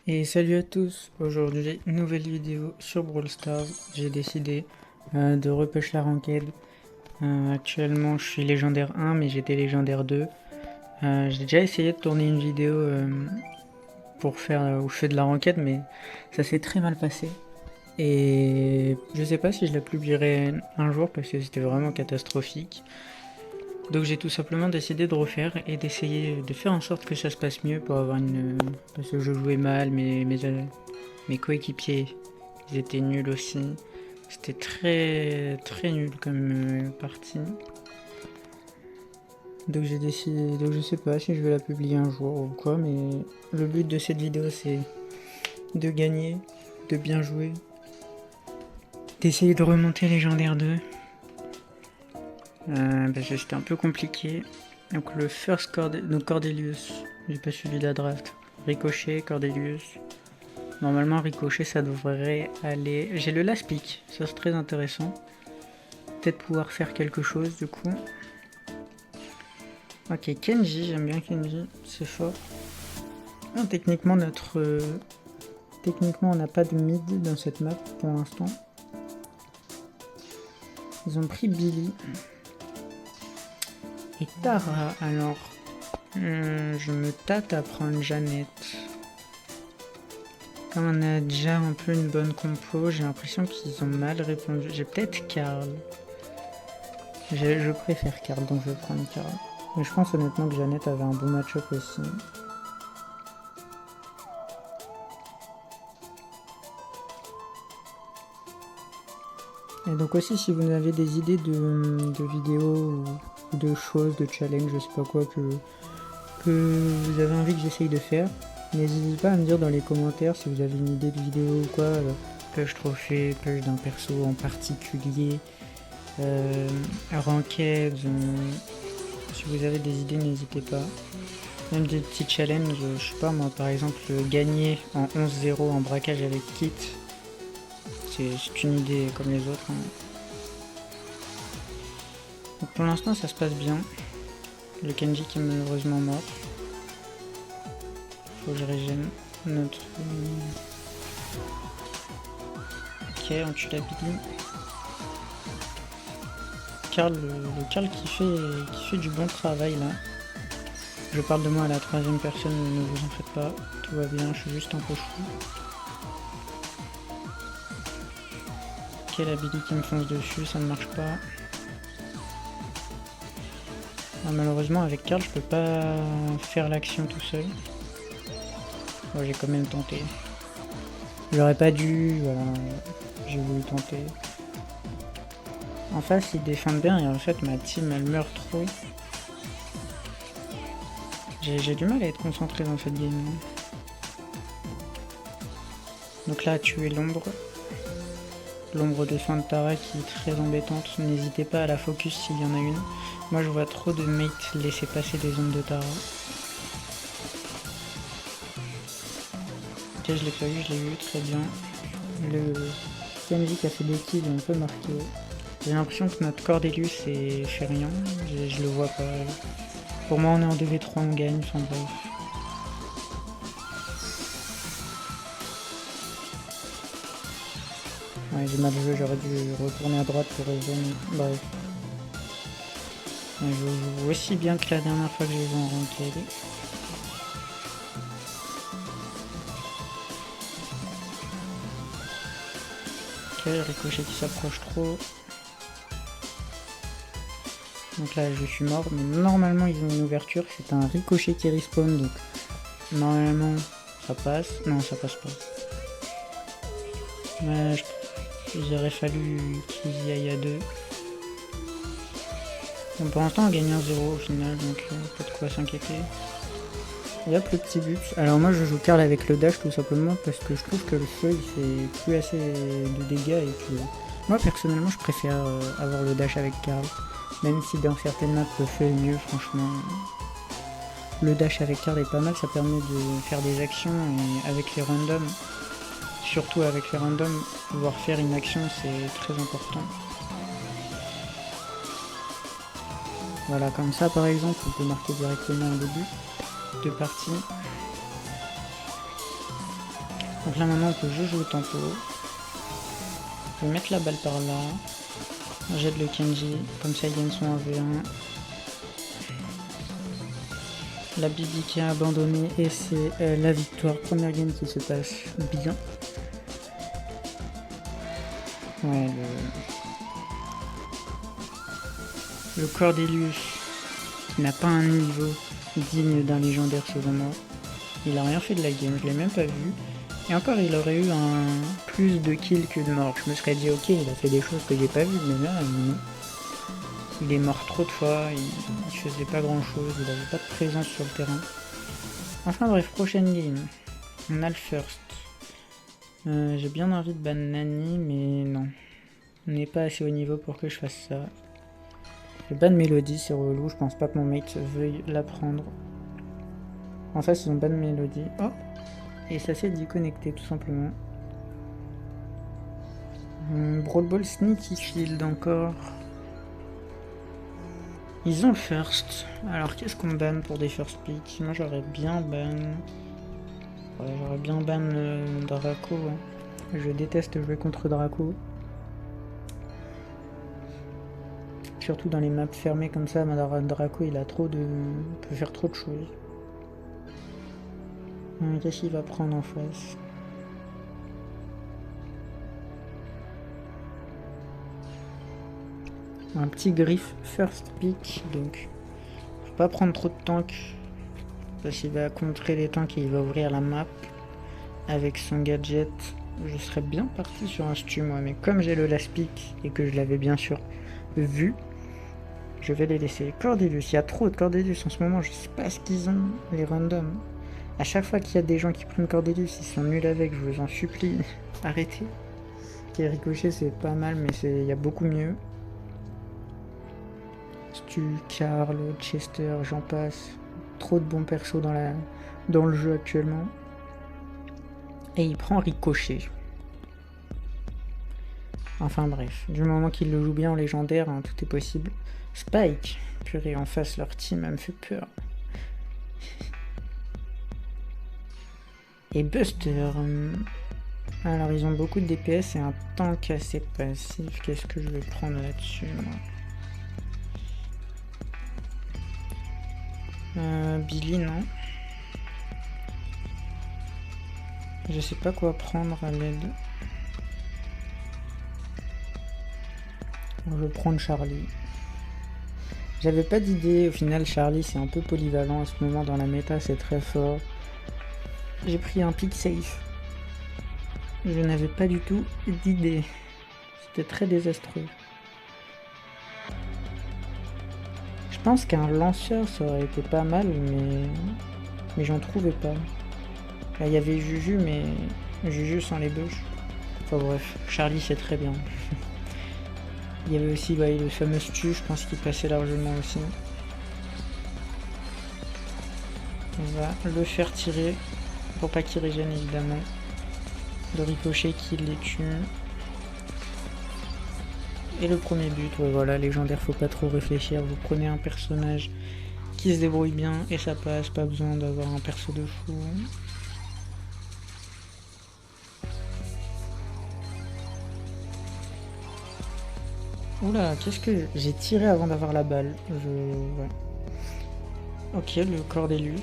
Et salut à tous, aujourd'hui nouvelle vidéo sur Brawl Stars. J'ai décidé de repêcher la ranked. Actuellement je suis légendaire 1 mais j'étais légendaire 2. J'ai déjà essayé de tourner une vidéo pour faire où je fais de la ranked mais ça s'est très mal passé. Et je sais pas si je la publierai un jour parce que c'était vraiment catastrophique. Donc j'ai tout simplement décidé de refaire et d'essayer de faire en sorte que ça se passe mieux pour avoir une... Parce que je jouais mal, mes coéquipiers, ils étaient nuls aussi. C'était très très nul comme partie. Donc j'ai décidé, donc je sais pas si je vais la publier un jour ou quoi, mais le but de cette vidéo c'est de gagner, de bien jouer, d'essayer de remonter légendaire 2. Parce que c'était un peu compliqué. Donc le first Cordelius, j'ai pas suivi la draft. Ricochet, Cordelius. Normalement Ricochet ça devrait aller. J'ai le last pick, ça c'est très intéressant. Peut-être pouvoir faire quelque chose du coup. Ok, Kenji, j'aime bien Kenji, c'est fort. Non, techniquement techniquement on n'a pas de mid dans cette map pour l'instant. Ils ont pris Billy. Et Tara, alors je me tâte à prendre Jeannette. Comme on a déjà un peu une bonne compo, j'ai l'impression qu'ils ont mal répondu. J'ai peut-être Karl. Je préfère Karl, donc je vais prendre Karl. Mais je pense honnêtement que Jeannette avait un bon match-up aussi. Et donc aussi, si vous avez des idées de vidéos ou de choses, de challenge, je sais pas quoi, que vous avez envie que j'essaye de faire, n'hésitez pas à me dire dans les commentaires si vous avez une idée de vidéo ou quoi, push trophée, push d'un perso en particulier, ranked, si vous avez des idées n'hésitez pas. Même des petits challenges, je sais pas moi par exemple gagner en 11-0 en braquage avec Kit, c'est une idée comme les autres. Hein. Donc pour l'instant ça se passe bien. Le Kenji qui est malheureusement mort. Faut que je régène notre... Ok, on tue la Billy. Karl, le Karl qui fait du bon travail là. Je parle de moi à la troisième personne, ne vous en faites pas. Tout va bien, je suis juste un peu fou. Ok, la Billy qui me fonce dessus, ça ne marche pas. Ah, malheureusement avec Karl je peux pas faire l'action tout seul. Bon, j'ai quand même tenté. J'aurais pas dû, voilà. J'ai voulu tenter. En face ils défendent bien et en fait ma team elle meurt trop. J'ai du mal à être concentré dans cette game. Donc là, tuer l'ombre. L'ombre de fin de Tara qui est très embêtante. N'hésitez pas à la focus s'il y en a une. Moi, je vois trop de mates laisser passer des ombres de Tara. Ok, je l'ai pas eu, je l'ai eu, très bien. Le Kenji qui a fait des kills est un peu marqué. J'ai l'impression que notre Cordelius fait rien. Je le vois pas. Pour moi, on est en 2v3, on gagne, enfin bref. Ouais, j'ai mal joué, j'aurais dû retourner à droite pour revenir. Bref. Ouais, je joue aussi bien que la dernière fois que j'ai joué en ranked. Ok, Ricochet qui s'approche trop. Donc là je suis mort, mais normalement ils ont une ouverture, c'est un Ricochet qui respawn, donc normalement ça passe. Non, ça passe pas. Mais il aurait fallu qu'ils y aillent à deux. Bon, pour l'instant on gagne 1-0 au final, donc pas de quoi s'inquiéter. Et hop, le petit but. Alors moi je joue Karl avec le dash tout simplement parce que je trouve que le feu il fait plus assez de dégâts et que... Moi personnellement je préfère avoir le dash avec Karl. Même si dans certaines maps le feu est mieux, franchement. Le dash avec Karl est pas mal, ça permet de faire des actions et avec les randoms, surtout avec les randoms, pouvoir faire une action c'est très important. Voilà, comme ça par exemple, on peut marquer directement un début de partie. Donc là maintenant on peut juste jouer au tempo. Je vais mettre la balle par là. Jette le Kenji, comme ça ils gagnent son 1v1. La Bibi qui a abandonné et c'est la victoire. Première game qui se passe bien. Ouais, le Cordelius qui n'a pas un niveau digne d'un légendaire selon moi. Il a rien fait de la game, je l'ai même pas vu. Et encore il aurait eu un plus de kills que de morts. Je me serais dit ok, il a fait des choses que j'ai pas vues, mais là non. Il est mort trop de fois, il faisait pas grand chose, il avait pas de présence sur le terrain. Enfin bref, prochaine game. On a le first. J'ai bien envie de ban Nani, mais non. On n'est pas assez haut niveau pour que je fasse ça. Je ban Mélodie, c'est relou, je pense pas que mon mate veuille la prendre. En face, ils ont ban Mélodie. Oh! Et ça s'est déconnecté tout simplement. Brawl Ball Sneaky Field encore. Ils ont le first. Alors qu'est-ce qu'on banne pour des first picks? Moi j'aurais bien ban. Ouais, j'aurais bien ban Draco. Hein. Je déteste jouer contre Draco. Surtout dans les maps fermées comme ça, Draco il a trop de. Il peut faire trop de choses. Qu'est-ce qu'il va prendre en face? Un petit griffe first pick, donc faut pas prendre trop de tanks parce qu'il va contrer les tanks et il va ouvrir la map avec son gadget. Je serais bien parti sur un stu moi, mais comme j'ai le last pick et que je l'avais bien sûr vu, je vais les laisser. Cordelius, il y a trop de Cordelius en ce moment, je sais pas ce qu'ils ont, les randoms. À chaque fois qu'il y a des gens qui prennent Cordelius, ils sont nuls avec, je vous en supplie, arrêtez. Ok, Ricochet c'est pas mal, mais il y a beaucoup mieux. Stu, Karl, Chester, j'en passe. Trop de bons persos dans le jeu actuellement. Et il prend Ricochet. Enfin bref, du moment qu'il le joue bien en légendaire, hein, tout est possible. Spike, purée, en face leur team, elle me fait peur. Et Buster. Alors ils ont beaucoup de DPS et un tank assez passif. Qu'est-ce que je vais prendre là-dessus moi? Billy, non. Je sais pas quoi prendre à l'aide. Je vais prendre Charlie. J'avais pas d'idée, au final Charlie c'est un peu polyvalent à ce moment dans la méta, c'est très fort. J'ai pris un pick safe. Je n'avais pas du tout d'idée. C'était très désastreux. Je pense qu'un lanceur ça aurait été pas mal, mais j'en trouvais pas. Là il y avait Juju, mais Juju sans les bush. Enfin bref, Charlie c'est très bien. Il y avait aussi le fameux Stu, je pense qu'il passait largement aussi. On va le faire tirer pour pas qu'il régène évidemment. Le Ricochet qui les tue. Et le premier but, ouais, voilà, légendaire, faut pas trop réfléchir. Vous prenez un personnage qui se débrouille bien et ça passe, pas besoin d'avoir un perso de fou. Oula, qu'est-ce que j'ai tiré avant d'avoir la balle? Ouais. Ok, le Cordelius.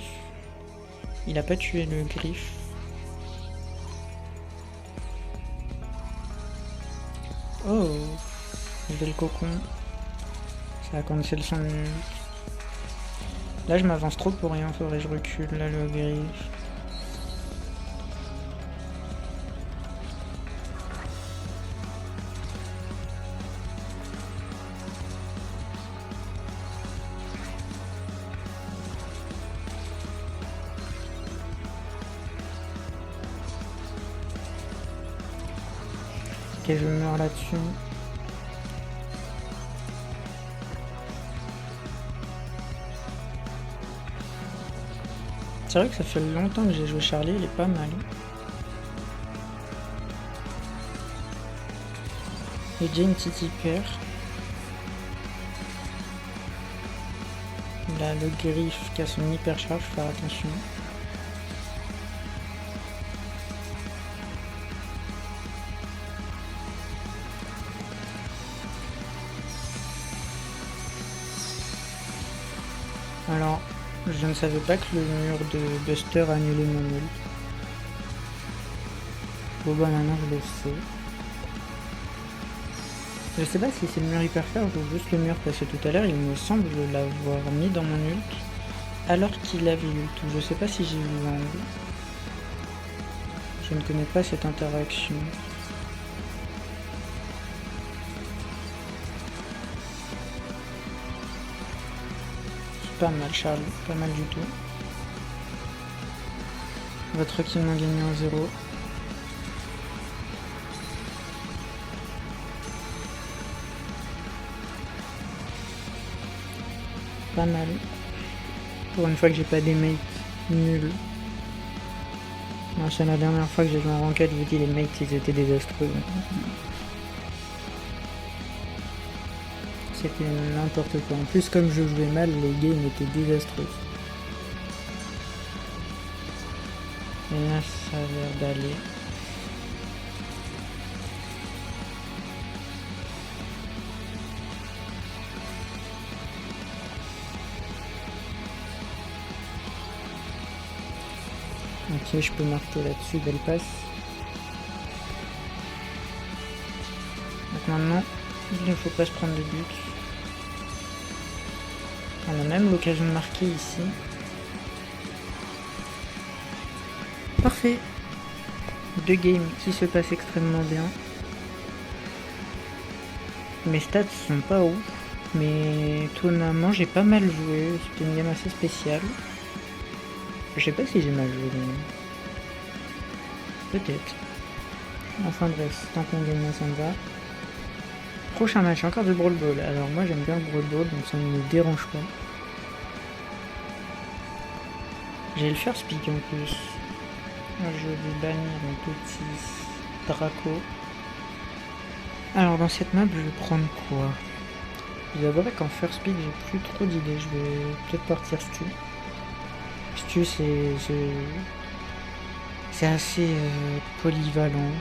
Il a pas tué le griffe. Oh, j'ai le cocon. Ça a cancel son minute. Là, je m'avance trop pour rien, faudrait que je recule. Là, le griffe. Ok, je meurs là-dessus. C'est vrai que ça fait longtemps que j'ai joué Charlie, il est pas mal. Et j'ai une petite hyper. Là, le griffe qui a son hyper charge, faut faire attention. Alors, je ne savais pas que le mur de Buster annulait mon ult. Bon bah maintenant je le sais. Je sais pas si c'est le mur hyper fort ou juste le mur, parce que tout à l'heure il me semble l'avoir mis dans mon ult alors qu'il avait ult. Je sais pas si j'ai vu l'angle. Je ne connais pas cette interaction. C'est pas mal Charles, pas mal du tout. Votre équipe m'a gagné en 0. Pas mal. Pour une fois que j'ai pas des mates nuls. C'est la dernière fois que j'ai joué en ranked, je vous dis les mates ils étaient désastreux. C'était n'importe quoi. En plus comme je jouais mal, les games étaient désastreux. Et là ça a l'air d'aller. Ok, je peux marquer là-dessus, belle passe. Donc maintenant, il ne faut pas se prendre de but. On a même l'occasion de marquer ici. Parfait. 2 games qui se passent extrêmement bien. Mes stats sont pas ouf, mais étonnamment j'ai pas mal joué. C'était une game assez spéciale. Je sais pas si j'ai mal joué, mais peut-être. Enfin bref, tant qu'on gagne, ça me va. Prochain match, encore de Brawl Ball. Alors moi j'aime bien le Brawl Ball, donc ça ne me dérange pas. J'ai le first pick en plus. Je vais bannir mon petit Draco. Alors dans cette map, je vais prendre quoi? Je avouerai qu'en first pick, j'ai plus trop d'idées. Je vais peut-être partir Stu. Stu, c'est assez polyvalent.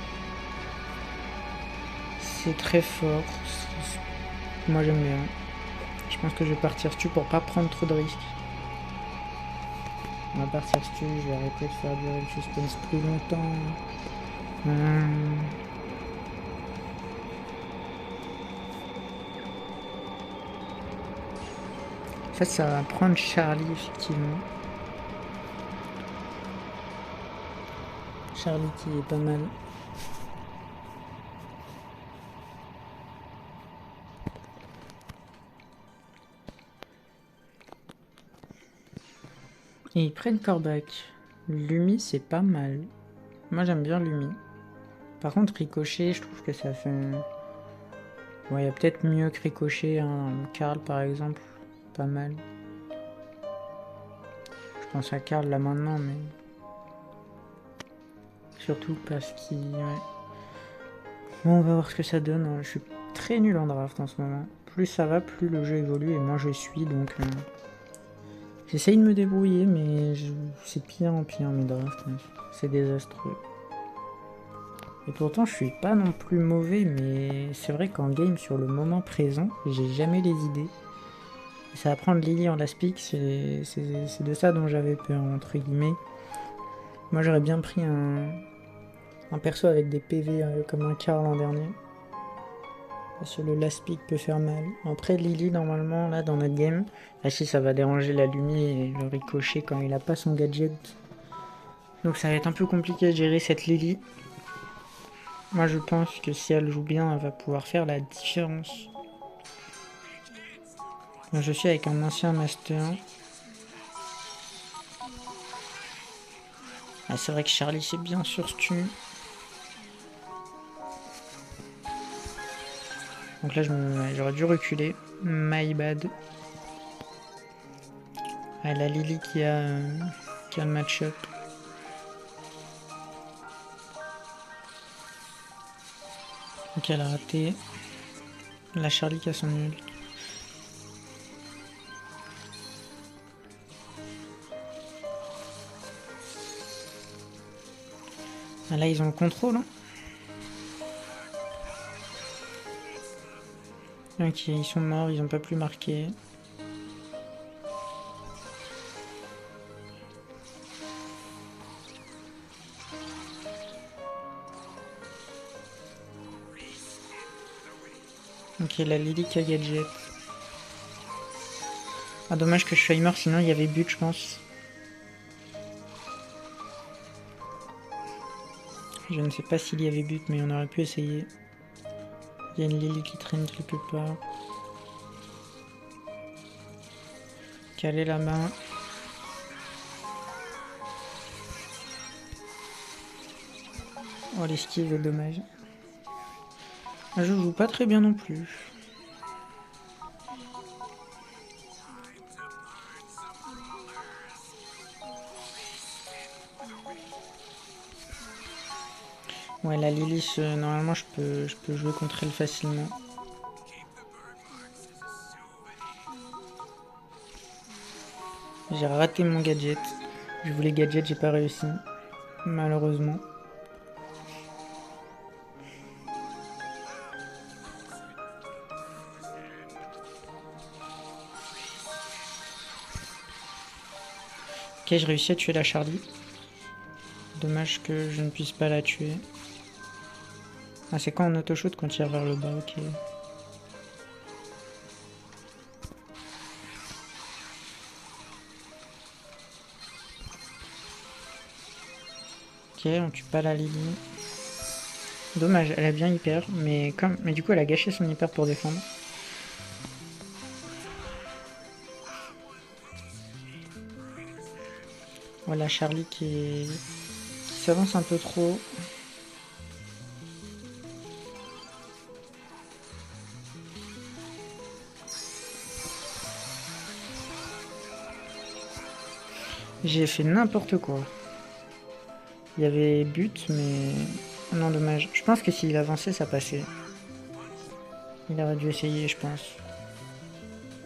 C'est très fort. Moi j'aime bien. Je pense que je vais partir Stu pour pas prendre trop de risques. On va partir Stu, je vais arrêter de faire durer le suspense plus longtemps. Ça va prendre Charlie, effectivement. Charlie qui est pas mal. Et ils prennent Corbac. Lumi, c'est pas mal. Moi, j'aime bien Lumi. Par contre, Ricochet, je trouve que ça fait... Ouais, il y a peut-être mieux que Ricochet, hein. Karl, par exemple. Pas mal. Je pense à Karl là maintenant, mais... Surtout parce qu'il... Ouais. Bon, on va voir ce que ça donne. Je suis très nul en draft en ce moment. Plus ça va, plus le jeu évolue et moins je suis, donc... J'essaye de me débrouiller, mais c'est pire en pire mes drafts. C'est désastreux. Et pourtant, je suis pas non plus mauvais, mais c'est vrai qu'en game, sur le moment présent, j'ai jamais les idées. Et ça va prendre Lily en last pick, c'est de ça dont j'avais peur, entre guillemets. Moi, j'aurais bien pris un perso avec des PV comme un Karl l'an dernier. Parce que le last pick peut faire mal. Après, Lily, normalement, là, dans notre game, là, si ça va déranger la Lumi et le Ricochet quand il a pas son gadget. Donc ça va être un peu compliqué de gérer cette Lily. Moi, je pense que si elle joue bien, elle va pouvoir faire la différence. Moi, je suis avec un ancien master. Ah, c'est vrai que Charlie, c'est bien sur Stu. Donc là, j'aurais dû reculer. My bad. Ah, la Lily qui a le match-up. Donc elle a raté. La Charlie qui a son ult. Ah, là, ils ont le contrôle. Hein. Ok, ils sont morts, ils n'ont pas pu marquer. Ok, la Lily qui a gadget. Ah, dommage que je sois mort, sinon il y avait but, je pense. Je ne sais pas s'il y avait but, mais on aurait pu essayer. Il y a une Lily qui traîne quelque part. Caler la main. Oh, l'esquive est dommage. Je joue pas très bien non plus. Ouais, la Lilith, normalement je peux jouer contre elle facilement. J'ai raté mon gadget. Je voulais gadget, j'ai pas réussi. Malheureusement. Ok, j'ai réussi à tuer la Charlie. Dommage que je ne puisse pas la tuer. Ah, c'est quand on auto-shoot qu'on tire vers le bas, ok. Ok, on tue pas la Lily. Dommage, elle a bien hyper, mais du coup elle a gâché son hyper pour défendre. Voilà Charlie qui s'avance un peu trop. J'ai fait n'importe quoi. Il y avait but, mais... Non, dommage. Je pense que s'il avançait, ça passait. Il aurait dû essayer, je pense.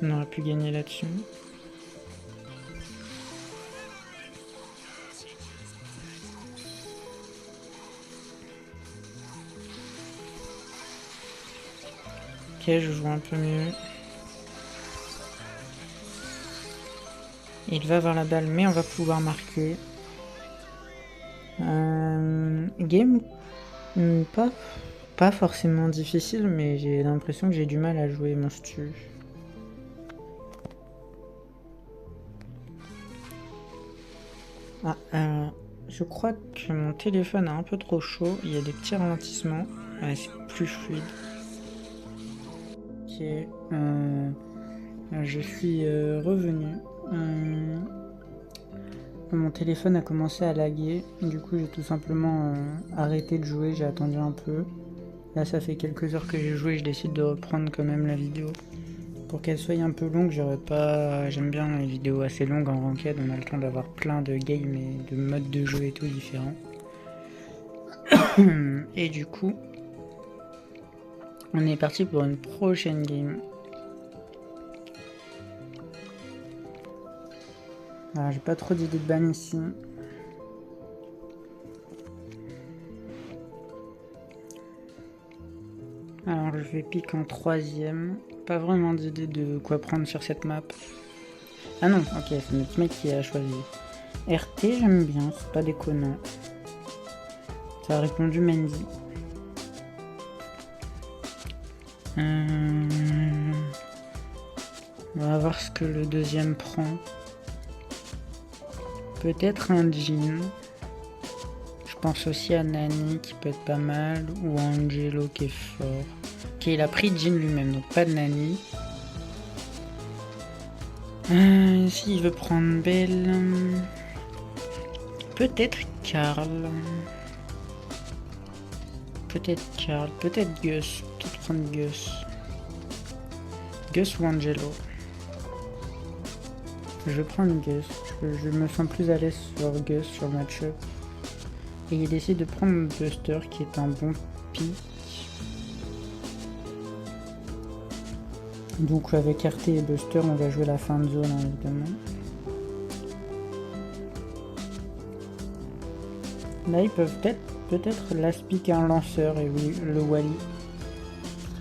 On aurait pu gagner là-dessus. Ok, je joue un peu mieux. Il va vers la balle, mais on va pouvoir marquer. Game pas forcément difficile, mais j'ai l'impression que j'ai du mal à jouer mon stu. Je crois que mon téléphone est un peu trop chaud. Il y a des petits ralentissements. C'est plus fluide. Ok. Je suis revenu. Mon téléphone a commencé à laguer. Du coup, j'ai tout simplement arrêté de jouer. J'ai attendu un peu. Là, ça fait quelques heures que j'ai joué. Je décide de reprendre quand même la vidéo. Pour qu'elle soit un peu longue, j'aime bien les vidéos assez longues en ranked. On a le temps d'avoir plein de games et de modes de jeu et tout différents. Et du coup, on est parti pour une prochaine game. Alors, j'ai pas trop d'idées de ban ici. Alors, je vais pick en troisième. Pas vraiment d'idée de quoi prendre sur cette map. Ah non, ok, c'est notre mec qui a choisi. RT, j'aime bien, c'est pas déconnant. Ça a répondu Mendy. On va voir ce que le deuxième prend. Peut-être un Jhin. Je pense aussi à Nani qui peut être pas mal. Ou Angelo qui est fort. Ok, il a pris Jhin lui-même, donc pas de Nani. S'il veut prendre Belle. Peut-être Karl. Peut-être Gus. Peut-être prendre Gus. Gus ou Angelo. Je vais prendre Gus. Je me sens plus à l'aise sur Gus, sur le match-up. Et il décide de prendre Buster qui est un bon pick. Donc avec RT et Buster, on va jouer la fin de zone, hein, évidemment. Là, ils peuvent peut-être last pick un lanceur, et oui, le Wally.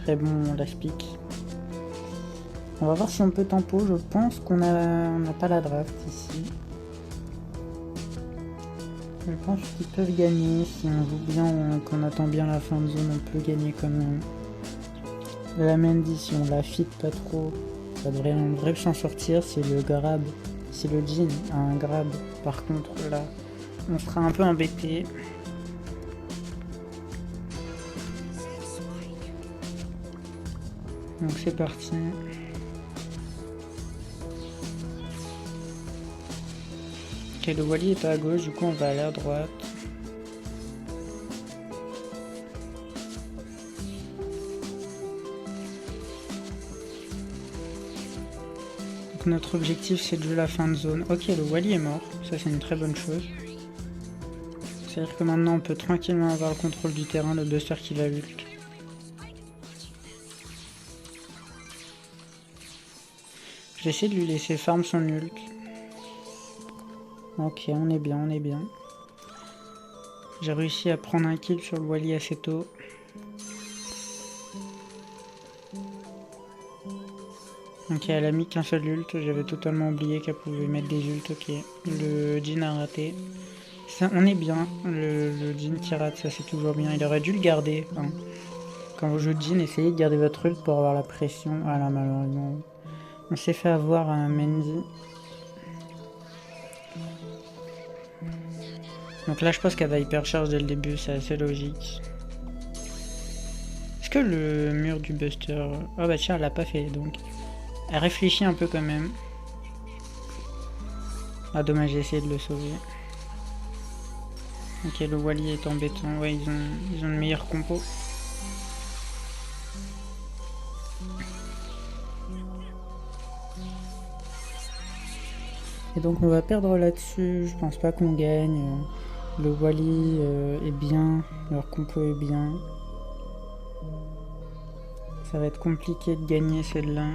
Très bon last pick. On va voir si on peut tempo. Je pense qu'on n'a pas la draft ici. Je pense qu'ils peuvent gagner. Si on joue bien, qu'on attend bien la fin de zone, on peut gagner quand même. La Mandy, si on la fit pas trop, ça devrait s'en sortir. C'est le grab. Si le Jhin a un grab, par contre, là, on sera un peu embêté. Donc c'est parti. Ok, le Wally est à gauche, du coup on va aller à droite. Donc notre objectif c'est de jouer la fin de zone. Ok, le Wally est mort, ça c'est une très bonne chose. C'est-à-dire que maintenant on peut tranquillement avoir le contrôle du terrain, le Buster qui va ult. J'essaie de lui laisser farm son ult. Ok, on est bien, on est bien. J'ai réussi à prendre un kill sur le Wally assez tôt. Ok, elle a mis qu'un seul ult, j'avais totalement oublié qu'elle pouvait mettre des ults, ok. Le Jhin a raté. Ça, on est bien, le Jhin qui rate, ça c'est toujours bien. Il aurait dû le garder. Hein. Quand vous jouez Jhin, essayez de garder votre ult pour avoir la pression. Ah là, malheureusement. On s'est fait avoir un Mandy. Donc là, je pense qu'elle va hypercharge dès le début, c'est assez logique. Est-ce que le mur du Buster... Oh bah tiens, elle l'a pas fait, donc... Elle réfléchit un peu quand même. Ah dommage, j'ai essayé de le sauver. Ok, le Wally est embêtant. Ouais, ils ont une meilleure compo. Et donc on va perdre là-dessus. Je pense pas qu'on gagne. Le Wally est bien. Leur compo est bien. Ça va être compliqué de gagner celle-là.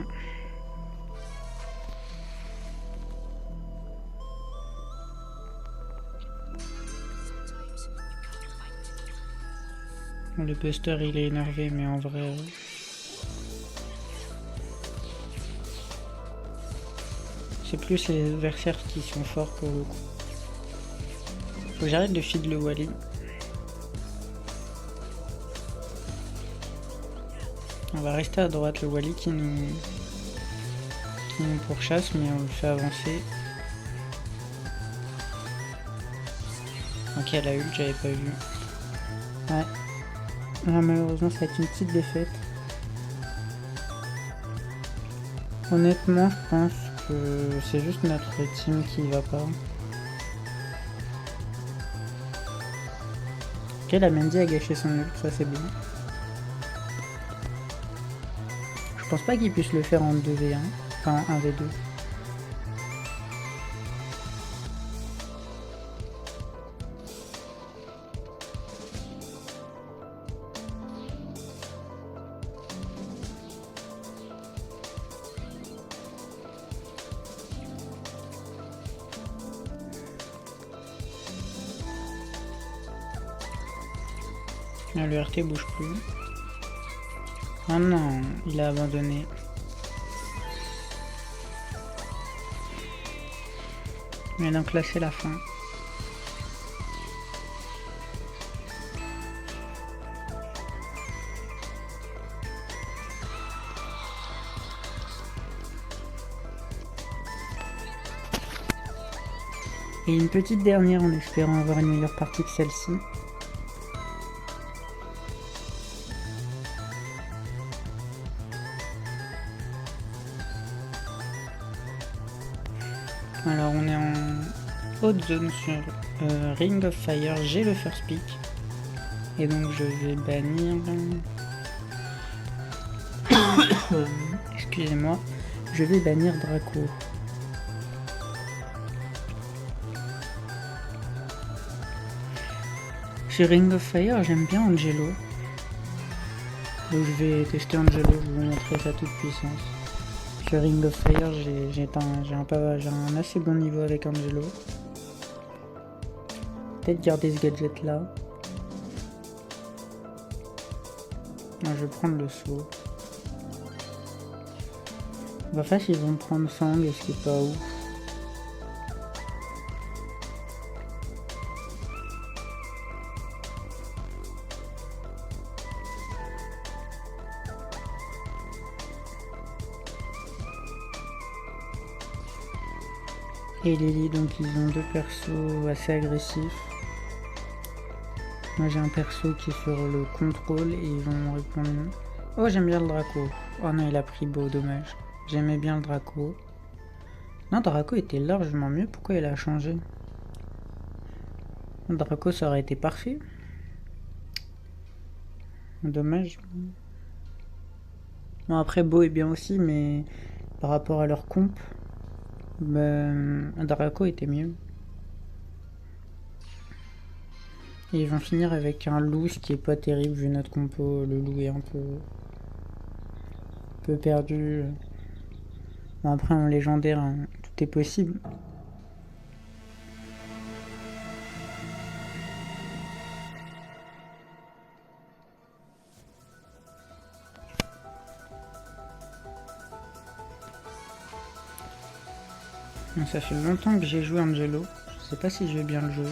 Le Buster il est énervé, mais en vrai... C'est plus les adversaires qui sont forts pour le coup. Faut que j'arrête de feed le Wally. On va rester à droite, le Wally qui nous pourchasse, mais on le fait avancer. Ok, la ult, j'avais pas vu. Ouais. Alors, malheureusement, ça va être une petite défaite. Honnêtement, je pense que c'est juste notre team qui va pas. Ok, la Mandy a gâché son ult, ça c'est bien. Je pense pas qu'il puisse le faire en 2v1, enfin en 1v2. Ah, le RT bouge plus. Ah non, il a abandonné. Mais donc là c'est la fin. Et une petite dernière en espérant avoir une meilleure partie que celle-ci. Alors on est en haute zone sur Ring of Fire, j'ai le first pick. Et donc je vais bannir... Excusez-moi, je vais bannir Draco. Sur Ring of Fire, j'aime bien Angelo. Donc je vais tester Angelo, je vais vous montrer sa toute puissance. Sur Ring of Fire, j'ai un assez bon niveau avec Angelo. Peut-être garder ce gadget là. Non, je vais prendre le saut. Bah face ils vont prendre Sang, ce qui est pas ouf. et Lily, donc ils ont deux persos assez agressifs. Moi j'ai un perso qui est sur le contrôle et ils vont répondre. Oh, j'aime bien le Draco. Oh non, il a pris beau, dommage. J'aimais bien le Draco. Non, Draco était largement mieux, pourquoi il a changé? Le Draco ça aurait été parfait. Dommage. Bon, après Beau est bien aussi, mais par rapport à leur comp, ben, Draco était mieux. Et ils vont finir avec un loup, ce qui est pas terrible vu notre compo. Le loup est un peu perdu. Bon, après en légendaire, hein, tout est possible. Ça fait longtemps que j'ai joué Angelo. Je sais pas si je vais bien le jouer.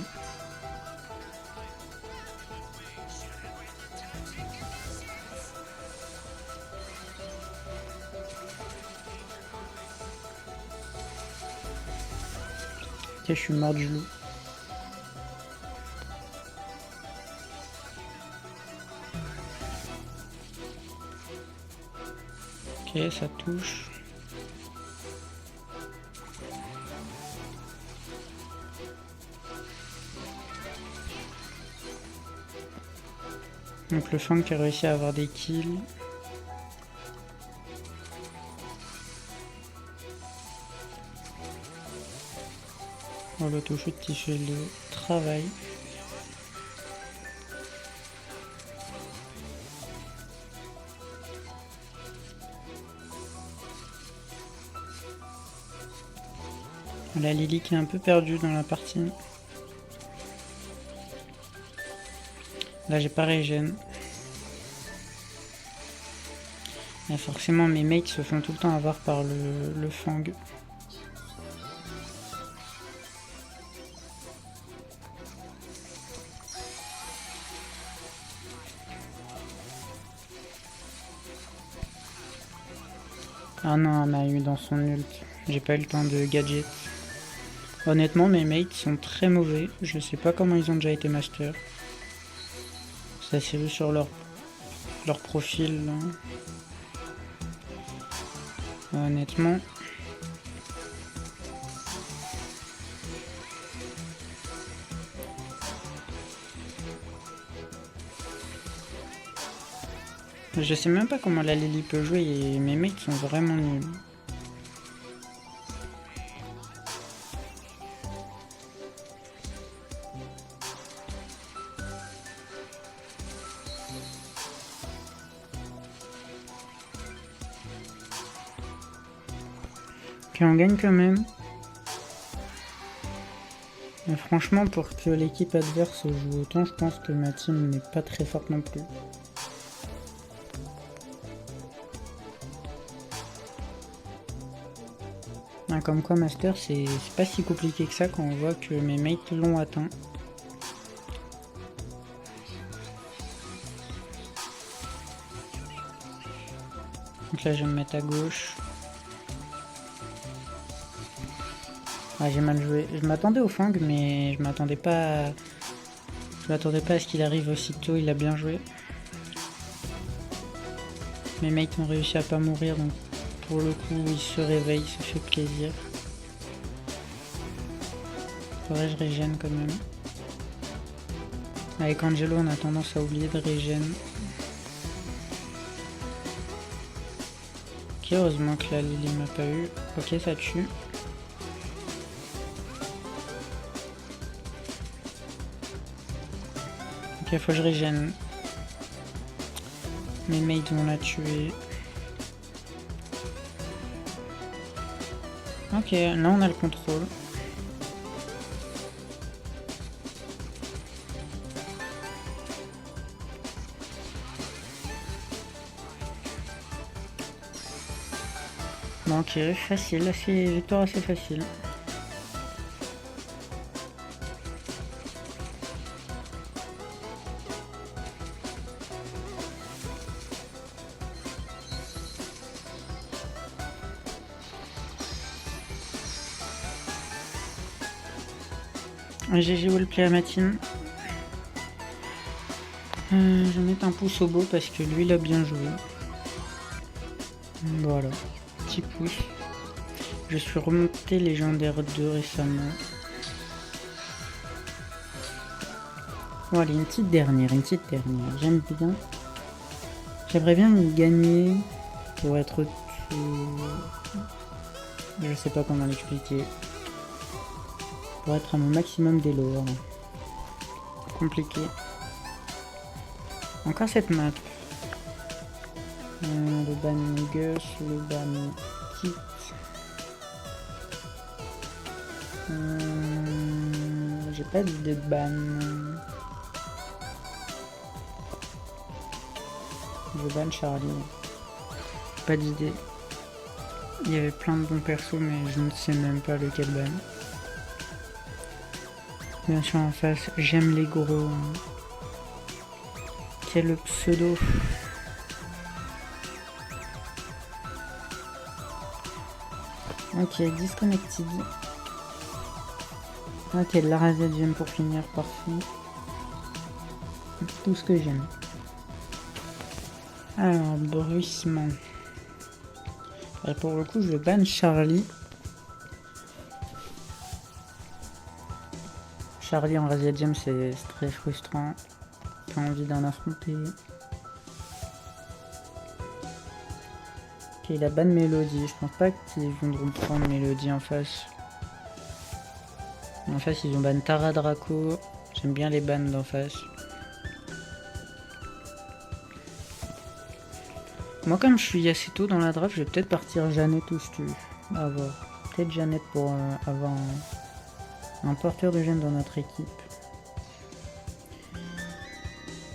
Ok, je suis mort du loup. Ok, ça touche. Donc le Fang qui a réussi à avoir des kills. Oh, l'autoshoot qui fait le travail. La Lily qui est un peu perdue dans la partie. Là j'ai pas régène. Et forcément mes mates se font tout le temps avoir par le Fang. Ah non, elle m'a eu dans son ult. J'ai pas eu le temps de gadget. Honnêtement, mes mates sont très mauvais. Je sais pas comment ils ont déjà été master. Ça s'est vu sur leur profil. Là. Honnêtement. Je sais même pas comment la Lily peut jouer et mes mates sont vraiment nuls. Ok, on gagne quand même. Mais franchement, pour que l'équipe adverse joue autant, je pense que ma team n'est pas très forte non plus. Ah, comme quoi Master, c'est pas si compliqué que ça quand on voit que mes mates l'ont atteint. Donc là je vais me mettre à gauche. Ah, j'ai mal joué. Je m'attendais au Fang mais je m'attendais pas à ce qu'il arrive aussitôt. Il a bien joué. Mes mates ont réussi à pas mourir donc pour le coup il se réveille, ça fait plaisir. Faudrait que je régène quand même. Avec Angelo on a tendance à oublier de régène. Ok, heureusement que la Lily m'a pas eu. Ok, ça tue. Ok, faut que je régène. Mes mates vont la tuer. Ok, là on a le contrôle. Bon, ok, facile, victoire assez facile. GG Wallplay à ma team. Je vais mettre un pouce au beau parce que lui il a bien joué. Voilà, petit pouce. Je suis remonté légendaire 2 récemment. Bon allez, une petite dernière. J'aime bien. J'aimerais bien gagner pour être... Je sais pas comment l'expliquer. Pour être à mon maximum d'élo. Compliqué. Encore cette map. Le ban Gus, le ban Kit. J'ai pas d'idée de ban. Je ban Charlie. Pas d'idée. Il y avait plein de bons persos mais je ne sais même pas lequel ban. Bien sûr en face, j'aime les gros. Quel pseudo. Ok, disconnected. Ok, Lara Z j'aime pour finir, parfait. Tout ce que j'aime. Alors, bruissement. Et pour le coup, je banne Charlie. Charlie en Razia Gem, c'est très frustrant. Pas envie d'en affronter. Ok, la ban Mélodie. Je pense pas qu'ils vont prendre Mélodie en face. En face, ils ont ban Tara Draco. J'aime bien les bans d'en face. Moi, comme je suis assez tôt dans la draft, je vais peut-être partir Jeannette ou Stu. À voir. Peut-être Jeannette pour avoir un porteur de gène dans notre équipe.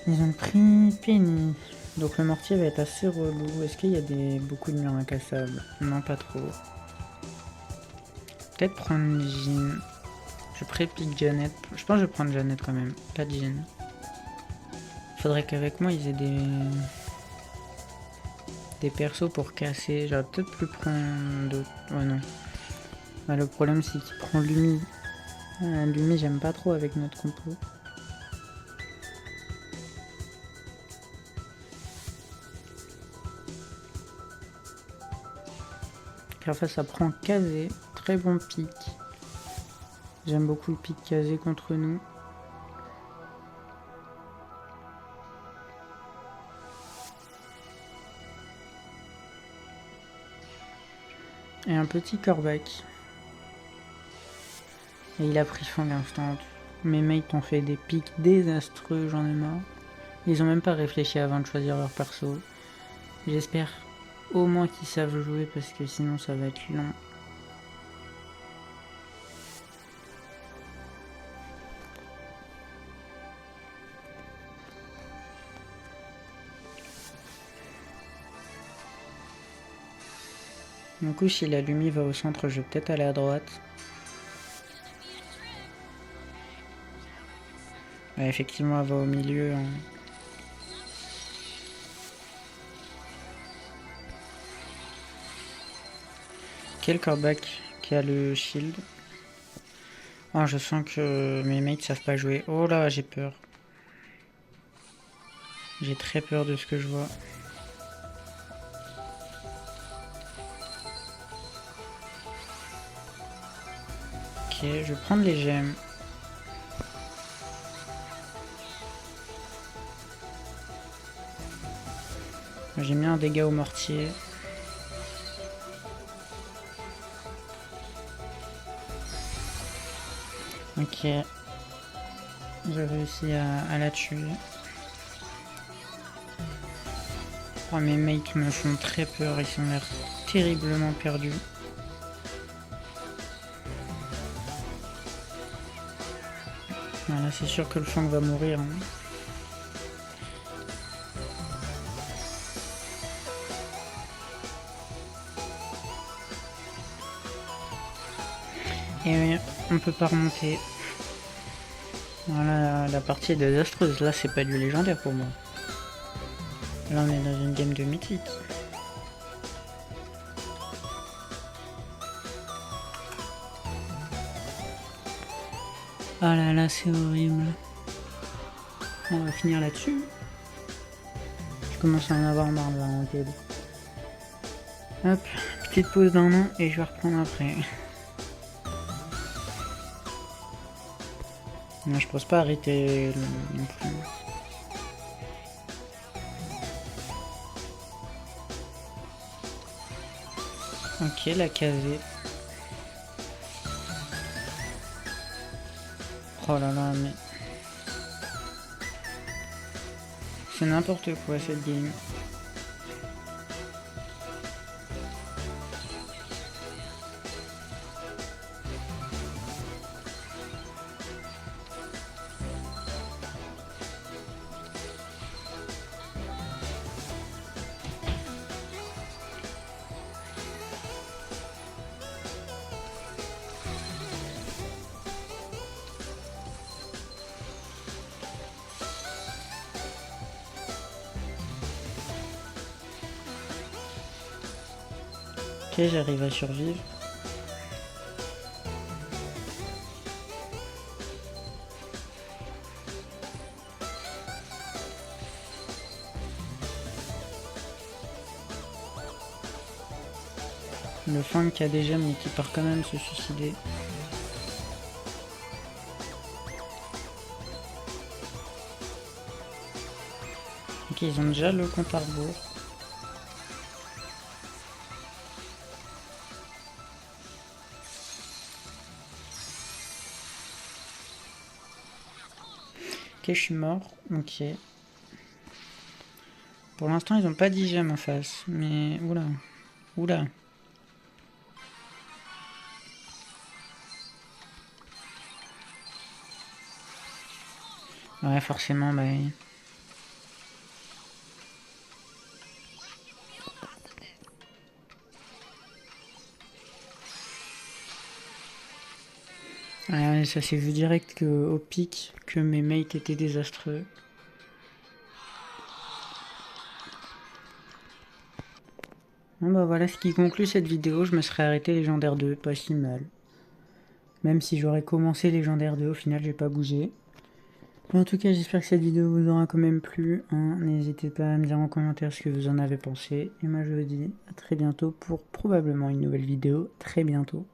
Ils ont pris Penny. Donc le mortier va être assez relou. Est-ce qu'il y a beaucoup de murs incassables? Non, pas trop. Peut-être prendre Jean. Je pré-pique Jeannette. Je pense que je vais prendre Jeannette quand même. Pas Jean. Faudrait qu'avec moi ils aient des persos pour casser. J'aurais peut-être pu prendre d'autres. Ouais, non. Bah, le problème c'est qu'il prend Lumi. Lumi, j'aime pas trop avec notre compo. Car face ça prend Kazé. Très bon pic. J'aime beaucoup le pic Kazé contre nous. Et un petit Corbac. Et il a pris Fang instant. Mes mates ont fait des pics désastreux, j'en ai marre. Ils ont même pas réfléchi avant de choisir leur perso. J'espère au moins qu'ils savent jouer parce que sinon ça va être long. Du coup, si la Lumi va au centre, je vais peut-être aller à droite. Ouais, effectivement, elle va au milieu. Hein. Quel Corbac qui a le shield. Oh, je sens que mes mates savent pas jouer. Oh là, j'ai peur. J'ai très peur de ce que je vois. Ok, je vais prendre les gemmes. J'ai mis un dégât au mortier. Ok. J'ai réussi à la tuer. Oh, mes mates me font très peur, ils ont l'air terriblement perdus. Voilà, c'est sûr que le Fang va mourir. Hein. Et oui, on peut pas remonter. Voilà, la partie est désastreuse. Là, c'est pas du légendaire pour moi. Là, on est dans une game de mythique. Ah là là, c'est horrible. On va finir là-dessus. Je commence à en avoir marre de la ranked. Hop, petite pause d'un an et je vais reprendre après. Non, je pense pas arrêter non plus. Ok, la casée. Oh là là, mais... c'est n'importe quoi cette game. Ok, j'arrive à survivre. Le Fang qui a des gemmes mais qui part quand même se suicider. Ok, ils ont déjà le compte à rebours. Ok, je suis mort. Ok. Pour l'instant, ils ont pas 10 gemmes en face. Mais... oula. Oula. Ouais, forcément, bah... ouais, ça s'est vu direct au pic que mes mates étaient désastreux. Bon bah voilà ce qui conclut cette vidéo. Je me serais arrêté légendaire 2, pas si mal. Même si j'aurais commencé légendaire 2, au final j'ai pas bougé. En tout cas, j'espère que cette vidéo vous aura quand même plu. Hein. N'hésitez pas à me dire en commentaire ce que vous en avez pensé. Et moi je vous dis à très bientôt pour probablement une nouvelle vidéo. Très bientôt.